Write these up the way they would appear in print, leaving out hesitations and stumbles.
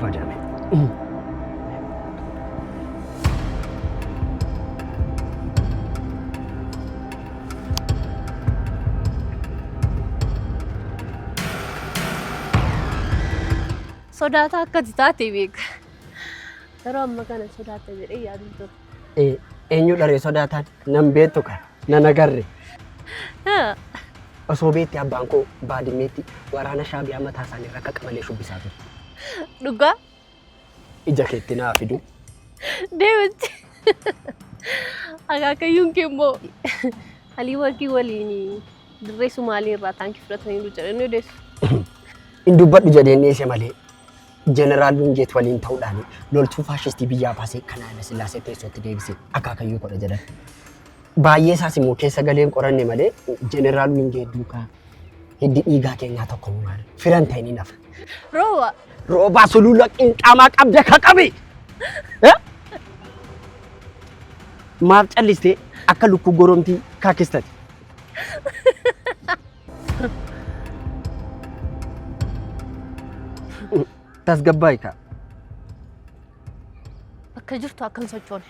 fadame. Sodaata akkati taate beeka. Yeroo amma kana sodaata jedhee yaaduu ture. Eenyu dharee sodaatan nan beektu kan nan agarre. Osoo beetti abbaan koo baadiyyaatti waraana shaabiyaa mataa isaanii irra qaqqabalee shubbisaa ture. Dhugaa? Ija keetti naa fidu. Deematti. Akaakayyuun kee immoo Alii Warqii waliin dirree Sumaalii irraa taankii fudhatanii jedhanii odeessu. Hin dubbadhu jedheen dhiyeesse malee Jeneraal Wingeet waliin ta'uudhaan loltuu faashistii biyyaa baasee kan Haayile Sillaasee teessootti deebisee akaakayyuu godha jedhan. Baay'ee isaas immoo keessa galeen qoranne malee Jeneraal Wingeet duukaa hiddi dhiigaa keenyaa tokko maal firan ta'e ni nafa. Rooba. Roobaa sulula qinxaamaa qabda ka qabi. Maaf callistee akka lukkuu goromtii kaakistati. Tasgabbaa'ii ka. Akka jirtu akkan sochoone.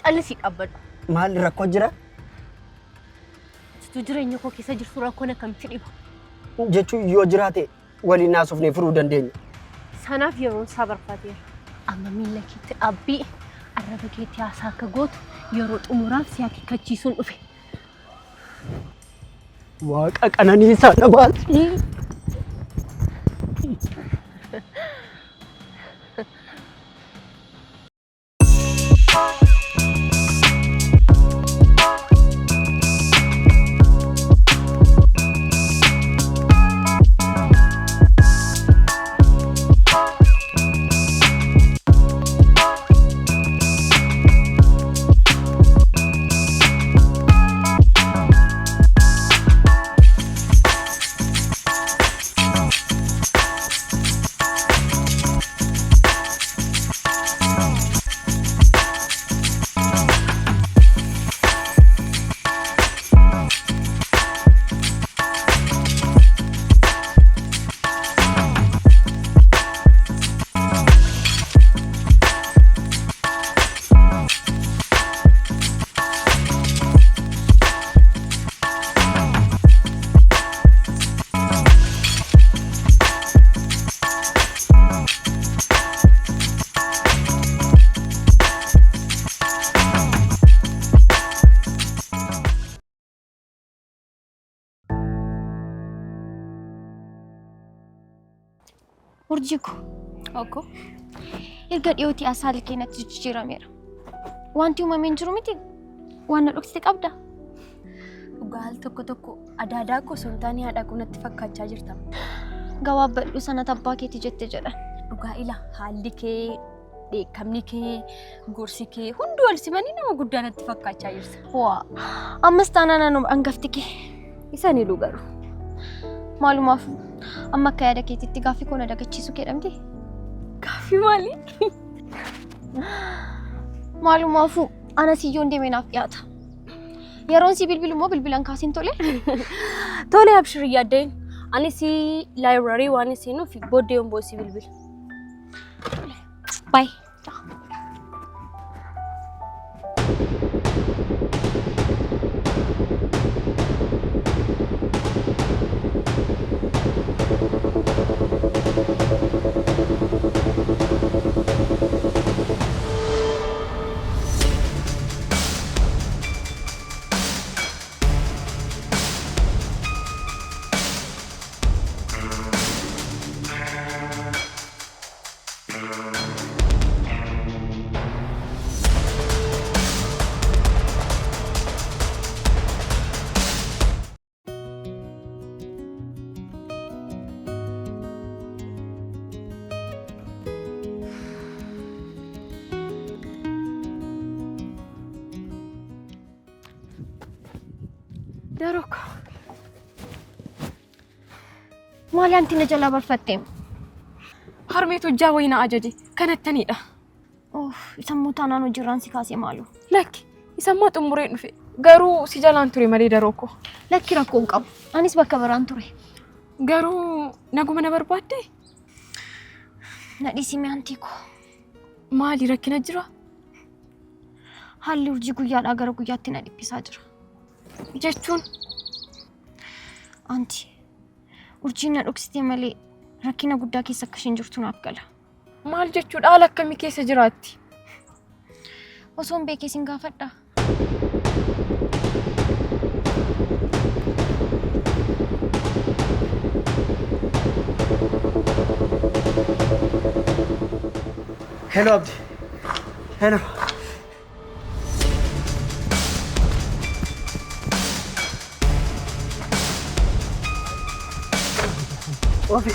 Callisii dhaabbadhu. Maal rakkoo jira? Jitu jireenya koo keessa jirtu rakkoon akkamitti dhiba? Jechuun yoo jiraate waliin naasofnee furuu dandeenya. Sanaaf yeroon isaa barbaadeera. Amma miila keetti dhaabbii arraba keetti haasaa akka gootu yeroo xumuraaf si akeekkachiisuun dhufe. Waaqa qananiisaa dhabaati. Urjiko. Oko. Erga dhiyooti asaal keenatti jijjiirameera. Wanti uumameen jiru miti waan dhoksatte qabda. Dhugaal tokko adaadaa koo sontaanii haadha kunatti fakkaachaa jirta. Gabaabbadhu sana tabbaa keetti jette jedhan. Dhugaa ila haalli kee dheekkamni kee gorsi kee hundi wal simanii nama guddaa natti fakkaachaa jirta. Waa ammas taanaan anuma hangafti kee. Isaan iluu garuu. Maalumaaf amma akka yaada keetitti gaaffii koo na dagachiisu jedhamti. Gaaffii maali? Maalumaafuu ana siyyoon deemee naaf dhiyaata. Yeroon si bilbilu immoo bilbilan kaasiin tole. Tole abshirii yaaddeen. Ani si library waan isiinuuf booddee yoon boosii bilbil. Bye. Daroko. Maali anti na jala barfatteem? Harmeetu hojjaa wayina ajaje kanattanidha. Sammuu taanaan hojirraan si kaasee maalu? Lakki isammaa xumuree dhufe garuu si jalaan ture malee Daroko. Lakki rakkoo hin qabu. Anis bakka biraan ture. Garuu naguma na barbaadde? Nadhiisime antii koo. Maali rakkina jira? Haalli urjii guyyaadhaa gara guyyaatti na dhiphisaa jira. Jechuun Anti, urjiin na dhoksitee malee rakkina guddaa keessa akka isheen jirtu naaf gala. maal jechuudha? Haala akkamii keessa jiraatti? Osoo hin beekee sin gaafadhaa. Hello Abdi. Hello. Wafi.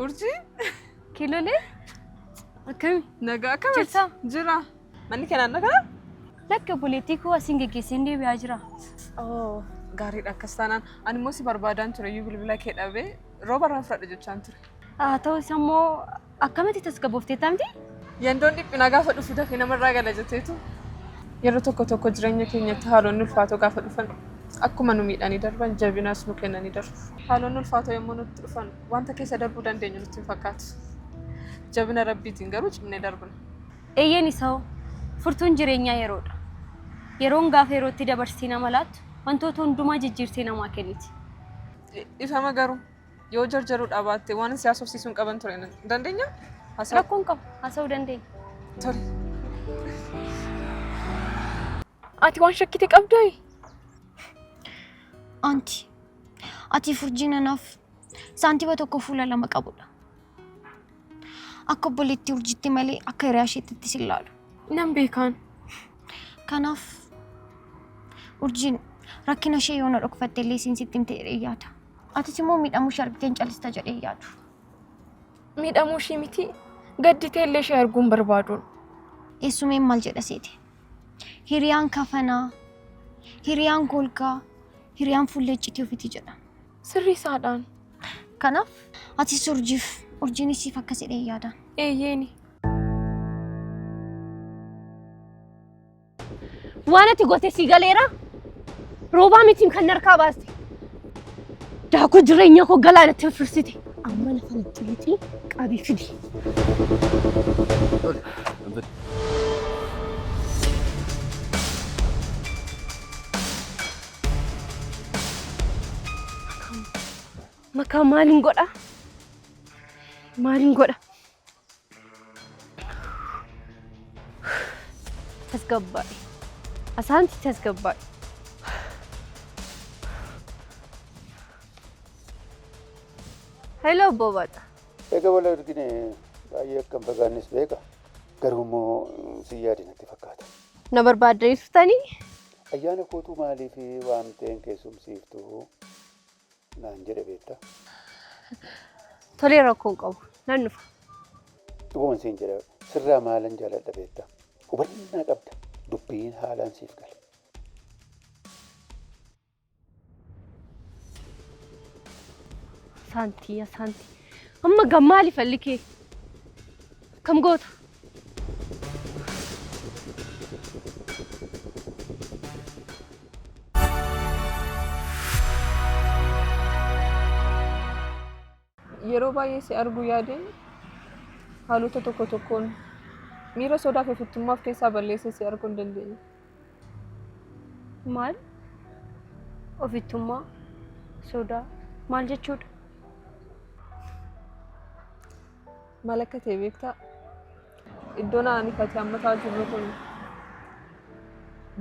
Urji? Kilolee? Akkami? Nagaa akkamitti? Jirtaa? Jira. Manni kee naannoo kana? Lakka buleetii koo asiin geggeessee deebi'aa jira. Oh, gaariidha akkas taanaan. Ani immoo si barbaadaan ture iyyuu bilbila kee dhabee rooba irraa fudhadha jechaan ture. Haa ta'us immoo akkamitti tasgabooftee taamti? Yandoon dhiphinaa gaafa dhufu dafee namarraa gala jetteetu. Yeroo tokko tokko jireenya keenyatti haalonni ulfaatoo gaafa dhufan akkuma nu miidhanii darban jabinaas nu kennanii darbu. Haalonni ulfaatoo yommuu nutti dhufan wanta keessa darbuu dandeenyu nutti hin fakkaatu. Jabina rabbiitiin garuu cimnee darbina. Eeyyeen isaa furtuun jireenyaa yeroodha. Yeroon gaafa yerootti dabarsitee nama laattu wantoota hundumaa jijjiirtee namaa kenniti. Ifama garuu yoo jarjaruu dhaabatte waan si haasofsiisuun qaban ture dandeenya? Rakkoon qabu haasa'uu dandeenya. Tole. Ati waan shakkite qabdaa? Anti, ati urjiin anaaf saantiba tokko fuula lama qabudha. Akka obboleettii urjiitti malee akka hiriyaa isheetti sin ilaalu. Nan beekaan. Kanaaf urjiin rakkina ishee yoo na dhokfatte illee siin sitti himte jedhee yaada. Atis immoo miidhamuu ishee argiteen calista jedhee yaadu. Miidhamuu ishee miti gadditee illee ishee arguun barbaaduun. Eessumeen maal jedha seete? Hiriyaan kafanaa, hiriyaan golgaa, hiriyaan fuullee iccitii ofiiti jedha. Sirrii isaadhaan. Kanaaf atis urjiinis siif akkas jedhee yaada. Eeyyeeni. Waan ati goote si galeera? Roobaa mitiin kan narkaa baaste. Daakuu jireenya koo galaanatti firsite. Amma lafa natti miti qabii fidi. Makaa maaliin godha? Maaliin godha? Tasgabbaa'e. Asaanti tasgabbaa'e. Hello Bobata. Egaa wal argine baay'ee akkam fagaannis beeka. Garuu immoo si yaadinatti fakkaata. Na barbaaddeessitanii? Ayyaana kootu maaliif waamteen keessumsiiftu naan jedhe beektaa? Tolee rakkoon qabu. Nan dhufa. Dhuguma siin jedha sirraa maalan jaaladha beektaa? Hubannaa qabda. Dubbiin haalaan siif gala. Asaanti. Amma gammaali fallikee. Kam goota? Yeroo baay'ee si arguu yaadeen haalota tokko tokkoon miira sodaa fi ofittummaa of keessaa balleessee si arguu hin dandeenye. Maal? Ofittummaa, sodaa, maal jechuudha? Maal akka ta'e beektaa? Iddoon ani kati amma taa'aa jirru kun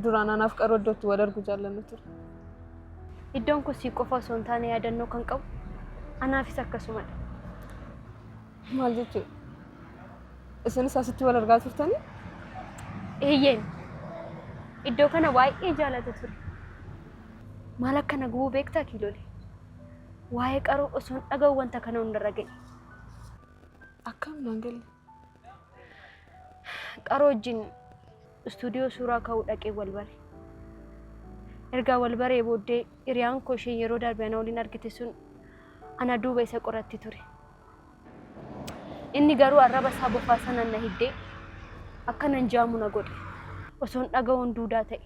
duraan anaaf qaroo iddootti wal argu jaallannu ture. Iddoon kun si qofa osoo hin taane yaadannoo kan qabu anaafis akkasumadha. Maal jechuudha? Isinis asitti wal argaa turtanii? Eeyyeen. Iddoo kana baay'ee jaalata ture. Maal akka na gubuu beektaa Kilolee? Waa'ee qaroo osoo hin dhaga'u wanta kana hundarra ga'e. Akkam naan galle? Qaroo wajjin istuudiyoo suuraa ka'uu dhaqee wal bare. Ergaa wal baree booddee hiriyaan koo ishee yeroo darbe ana waliin argite sun ana duuba isa qoratti ture. Inni garuu arraba isaa bofaa sana na hiddee akka nan jaamu na godhe. Osoon dhaga'uun duudaa ta'e.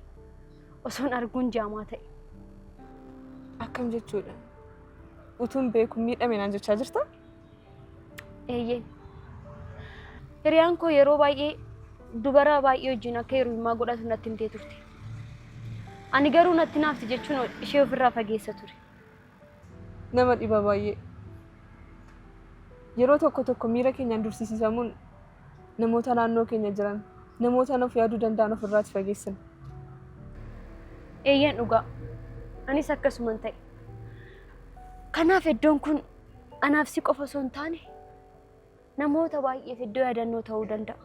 Osoon arguun jaamaa ta'e. Akkam jechuudha. Utuun beeku miidhame naan jechaa jirta? Eeyyee. Hiriyaan koo yeroo baay'ee dubara baay'ee wajjin akka hiriyummaa godhatu natti himtee turte. Ani garuu natti naafti jechuun ishee ofirraa fageessa ture. Nama dhiba baay'ee. Yeroo tokko miira keenyaan dursisiisamuun namoota naannoo keenya jiran namoota nuuf yaaduu danda'an ofirraatti fageessan. Eeyyeen dhugaa. Anis akkasuman ta'e. Kanaaf iddoon kun anaaf si qofa osoo hin taane namoota baay'eef iddoo yaadannoo ta'uu danda'a.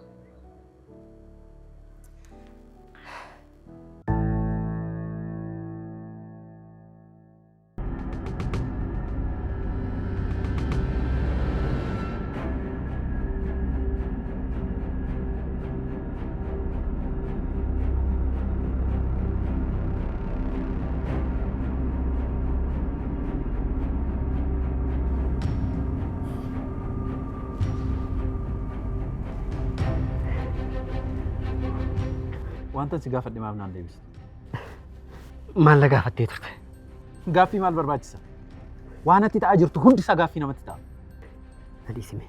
Wanta si gaafadhe maaf naan deebiste? Maal na gaafattee turte? Gaaffii maal barbaachisa? Waan ati ta'aa jirtu hundi isaa gaaffii namatti ta'a. Nadhiisime.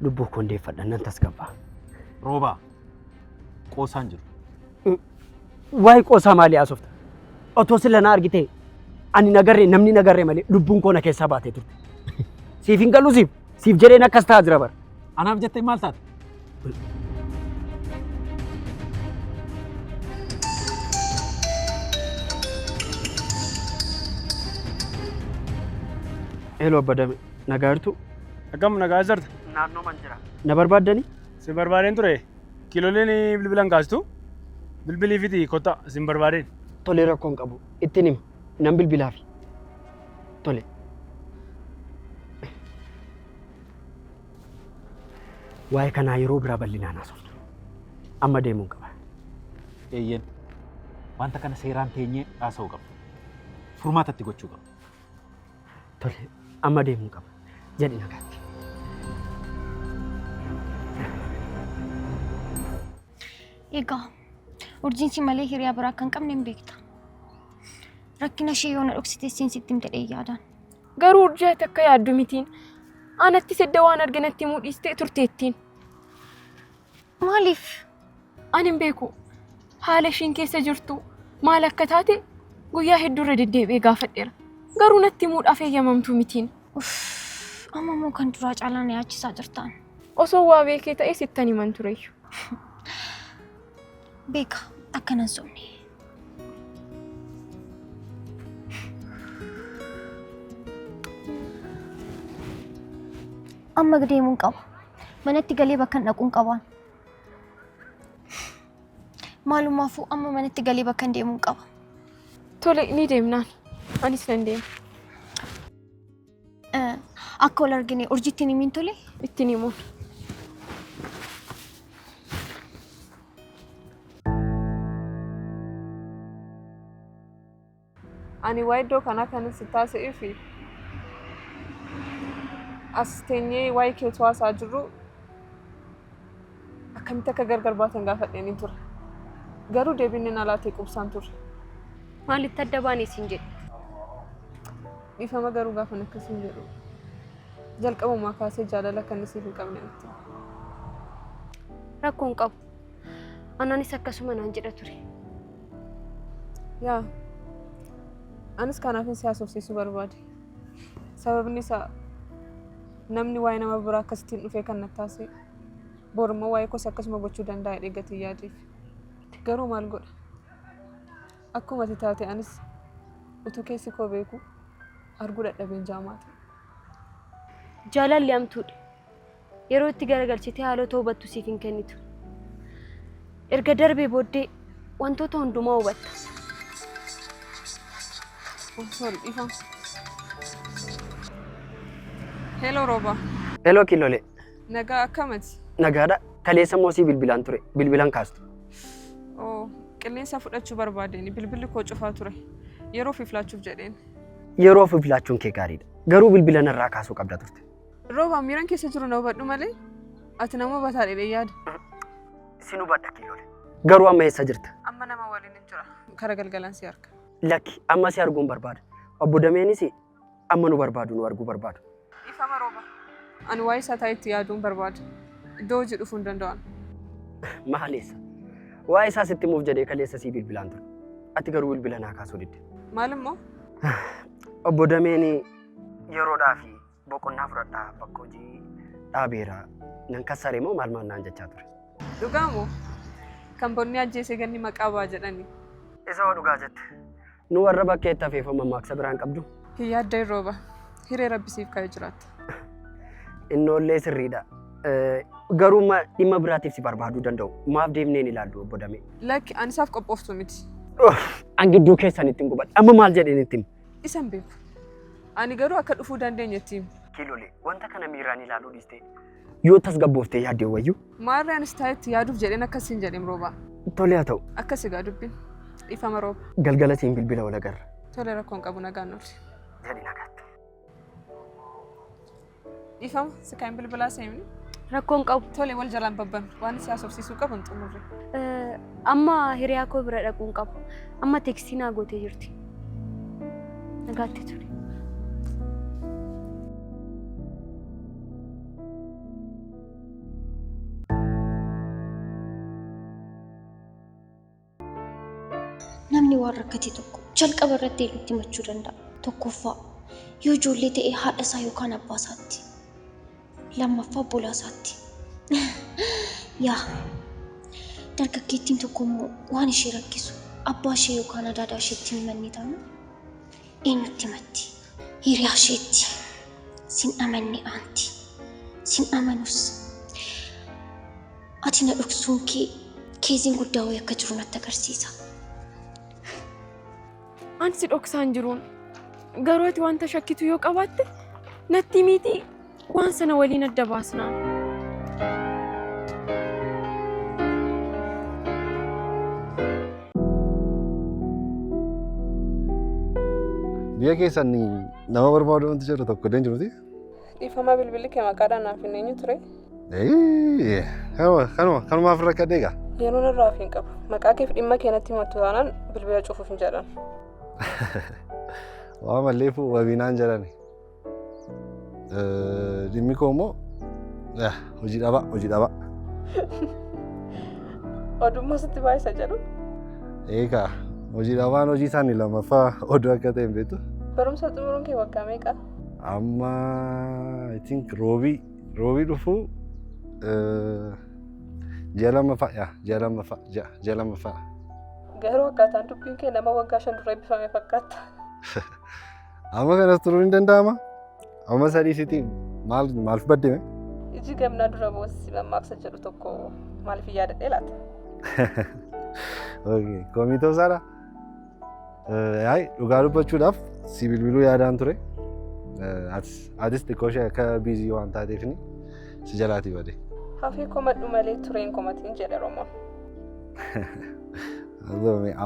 Lubbuu koo hundeeffadha nan tasgabbaa. Roobaa, qoosaan jiru. Waa'ee qoosaa maalii haasofta? Otoo sila na argite ani namni nagarree malee lubbuun koo na keessaa baatee turte. Siif hin galu siif jedheen akkas ta'aa jira bara. Anaaf jettee maal taate? Hello Abba Dame, nagaa jirtu? Akkam nagaa jirta? Naannoo man jira. Na barbaaddani? Si barbaadeen ture. Kiilooleen bilbilan kaastu? Bilbilii fiti kotta sin barbaadeen. Tole rakkoon qabu. Ittiin hima. Nan bilbilaafi. Tole. Waa'ee kanaa yeroo biraa bal'inaan haasoftu. Amma deemuun qaba. Eeyyeen. Wanta kana seeraan teenyee haasa'uu qabna. Furmaatatti gochuu qabna. Tole. Amma deemuun qaba. Jedhi nagaatti. Egaa urjiinsi malee hiriyaa biraa kan qabne hin beekta. Rakkina ishee yoo na dhoksite siin sitti himte yaadaan. Garuu urjiyaatti akka yaaddu mitiin. Anatti sedda waan arginatti mudhiistee turteettiin. Maaliif? Ani hin beeku. Haala ishiin keessa jirtu maal akka taate guyyaa hedduurra deddeebi'ee gaafadheera. Garuu natti muudhaaf eeyyamamtu mitiin. Amma moo kan duraa caalaa na yaachisaa jirtaan. Osoo waa beekee ta'e sittan himan tureyyu. Beeka akkanan sobne. Amma deemuun qaba. Manatti galee bakka hin dhaquun qabaan. Maalumaafuu amma manatti galee bakka hin deemuun qaba. Tole ni deemnaan. Anis nan deema. Akka wal argine urjittiin himiin tole? Ittiin himuun. Ani waa'ee iddoo kanaa kan si taasisee fi as teenyee waa'ee keetu haasaa jirru akkamitti akka gargar baatan gaafadheen ture. Garuu deebiin na laatee qubsaan ture. Maalitti adda baanee siin jedhe? Dhiifama garuu gaafan akkasiin jedhu. Jalqabumaa kaasee jaalala kan isiif hin qabne nutti. Rakkoon qabu. Anaanis akkasuma naan jedha ture. Yaa. Anis kanaafin si haasofsiisuu barbaade. Sababni isaa namni waa'ee nama biraa akkasittiin dhufee kan natti taasise. Borummoo waa'ee koos akkasuma gochuu danda'a eeggatee yaadeef. Garuu maal godha? Akkuma ati taate anis utuu keessi koo beeku arguu dadhabeen jaamaata. Jaalalli hamtuudha. Yeroo itti garagalchitee haalota hubattu siif hin kennitu. Erga darbee booddee wantoota hundumaa hubatta. Sorry, Ifan. Hello, Roba. Hello, Kilole. Nagaa akkamati? Nagaadha. Kaleessa moosii bilbilaan ture. Bilbilaan kaastu. Oh, qilleensa fudhachuu barbaadeen bilbilli koo cufaa ture. Yeroo fiiflaachuuf jedheen. Yeroo fiiflaachuun kee gaariidha. Garuu bilbila narraa kaasuu qabda turte. Rooba miiraan keessa jiru na hubadhu malee ati nama bataadhee yaada. Sin hubadha kiilole. Garuu amma eessa jirta? Amma nama waliin hin jira. Kara galgalaan si arga. Lakki amma si arguun barbaada. Obbo Dameenis amma nu barbaadu nu arguu barbaadu. Ifama rooba. Ani waa'ee isaa taayitti yaaduun barbaada. Iddoo hojii dhufuu hin danda'an. Maaleessa. Waa'ee isaa sitti muuf jedhee kaleessa sii bilbilaan ture. Ati garuu bilbila naa kaasuu didde. Maal immoo? Obbo Dameen yeroodhaa fi boqonnaa fudhadhaa bakka hojii dhaabeera. Nan kassare moo maal naan jechaa ture. Dhugaa moo? Kan bonni ajjeesee ganni maqaa baa jedhani. Isa hoo dhugaa jette. Nu warra bakkeetti hafeeffama maaksa biraan qabdu. Yaadda rooba. Hiree rabbisiif ka'ee jiraatta. Innoollee sirriidha. Garuu dhimma biraatiif si barbaaduu danda'u. Maaf deemneen ilaallu obbo Damee. Lakki ani isaaf qophooftu miti. An gidduu keessan ittiin gubadha. Amma maal jedheen ittiin? Isan beeku. Ani garuu akka dhufuu dandeenye ittiin. Kiilole wanta kana miiraan ilaaluu dhiiste yoo tasgabbooftee yaaddee wayyuu. Maarree anis taayitti yaaduuf jedheen akkasiin jedheem rooba. Tole haa ta'u. Akkasi gaa dubbiin. Ifama rooba. Galgala siin bilbila wal agarra. Tole rakkoon qabu nagaan oolti. Jedhi nagaatti. Ifama si kan bilbilaa seemni. Rakkoon qabu. Tole wal jalaan babban waan si haasofsiisuu qabu hin xumurre. Amma hiriyaa koo bira dhaquun qabu. Amma teeksii naa gootee jirti. Nagaatti ture. Namni waan rakkate tokko jalqaba irratti itti himachuu danda'a. Tokkoffaa yoo ijoollee ta'e haadha isaa yookaan abbaa isaatti. Lammaffaa obbolaa isaatti. Yaa dargaggeettiin tokko immoo waan ishee rakkisu abbaa ishee yookaan adaadaa isheetti himanni taana eenyutti himatti? Hiriyaa isheetti. Sin amanni aanti. Sin amanus. Ati na dhoksuun kee keeziin guddaa wayii akka jiru natti agarsiisa. Ansi dhoksaan jiruun garuu ati wanta shakkitu yoo qabaatte natti miti waan sana waliin adda baasnaa. Biyya keessan nama barbaadu wanti jedhu tokko illee jiruuti. Ifama bilbilli kee maqaadhaan naaf hin eenyu ture. Kanumaaf rakkadhee egaa. Yeroon irraa hin qabu. Maqaa keef dhimma kee natti himattu taanaan bilbila cufuuf hin jedhan. Waa malleefu wabinaan jedhani. Dhimmi koo immoo hojii dhaba. Odummaa sitti baay'isa jedhu. Eegaa hojii dhabaan hojii isaanii lammaffaa oduu akka ta'e hin beektu. Barumsa xumuruun kee waggaa meeqa? Amma I think roobii dhufuu ji'a lammaffaa. Garuu akkaataan dubbiin kee nama waggaa 5 dura eebbifame fakkaata. Amma kanas turuu hin danda'ama. Amma sadiisitti maaliif baddeme? Iji gamnaa dura boossi mammaaksa jedhu tokko maaliif yaadadhee laata? Koomii ta'uusaadha. Dhugaa dubbachuudhaaf si bilbiluu yaadaan ture. Atis xiqqoo ishee akka biizii waan taateef si jalaatii bade. Hafii komadhu malee tureen komatiin jedhe Romoon.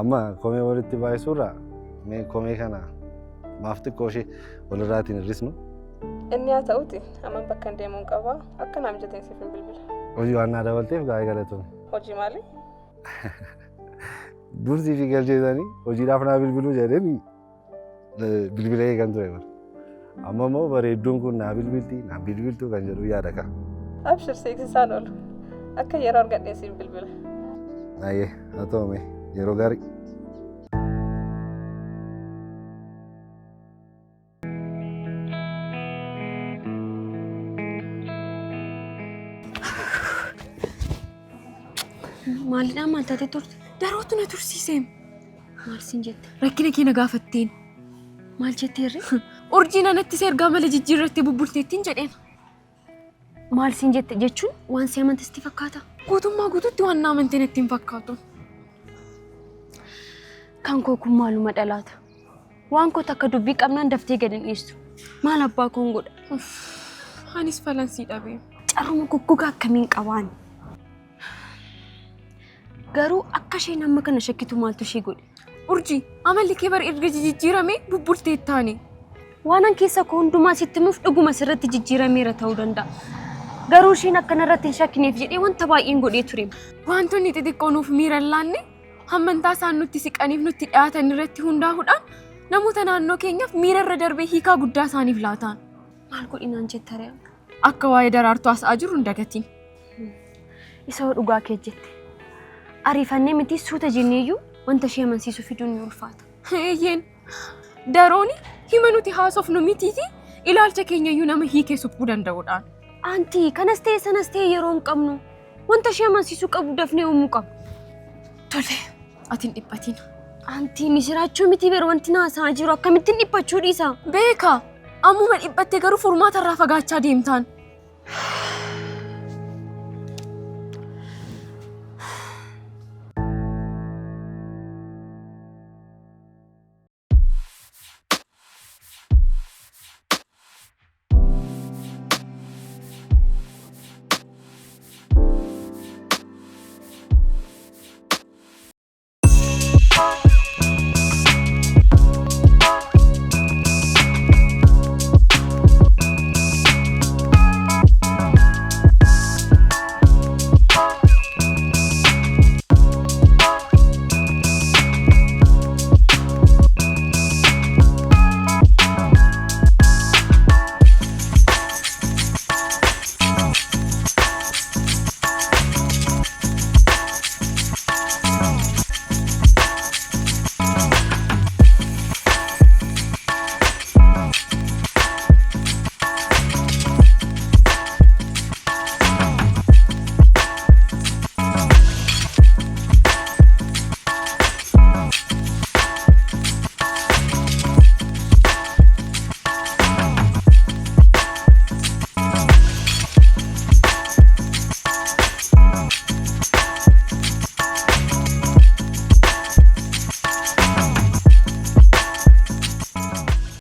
Amma komee walitti baay'isuurraa mee komee kana maaf xiqqoo ishee walirraatiin hir'isnu. Inni haa ta'uti amma bakka hin deemuun qaba akka naam jeteen siif hin bilbila. Hojii waan naa dabalteef gaa'ee galatoon. Hojii maali? Dursii fi galcheessanii hojiidhaaf naa bilbiluu jedheen bilbila eegan ture bara. Amma immoo bareedduun kun naa bilbiltuu kan jedhu yaada qaba. Abshir seeksisaan oolu. Akka yeroo argadhee siif bilbila. Ayyee haa ta'u yeroo gaarii. Maalidhaan maal taatee turte? Darootu na tursiisee. Maal siin jette? Rakkina kee na gaafatteen. Maal jetteerre? Urjiin anatti ergaa malee jijjiirrattee bubbulteettiin jedheen. Maal siin jette jechuun waan si amantisti fakkaata? Guutummaa guutuutti waan na amanteen ittiin fakkaatu. Kan koo kun maaluma dhalaata? Waan koota akka dubbii qabnaan daftee gad hin dhiistu. Maal abbaa koon godha? Anis falansii dhabee. Carruma goggogaa akkamiin qabaan? Garuu akka isheen amma kana shakkitu maaltu ishee godhe? Urjii amalli kee bar erga jijjiirame bubbultee taane. Waanan keessa koo hundumaa sitti muuf dhuguma sirratti jijjiirameera ta'uu danda'a. Garuu isheen akkana irratti hin shakkineef jedhee wanta baay'een godhee ture. Wantoonni xixiqqoo nuuf miira laanne hammantaa isaan nutti siqaniif nutti dhiyaatan irratti hundaa'uudhaan namoota naannoo keenyaaf miira irra darbee hiikaa guddaa isaaniif laataan. Maal godhinaan jettare? Akka waa'ee daraartuu haasa'aa jiru hin dagatiin. Isa dhugaa kee jette. Ariifannee miti suuta jenneeyyuu wanta ishee amansiisu fiduun ni ulfaata. Eeyyeen darooni hima nuti haasofnu mitiiti ilaalcha keenyayyuu nama hiikee suphuu danda'uudhaan. Aantii kanas ta'e sanas ta'e yeroo hin qabnu wanta ishee amansiisu qabu dafnee uumuu qabna. Tole ati hin dhiphatiin. Aantii misiraachuu miti beeru wanti naasaa jiru akkamittiin dhiphachuu dhiisa? Beeka ammuma dhiphattee garuu furmaata irraa fagaachaa deemtaan.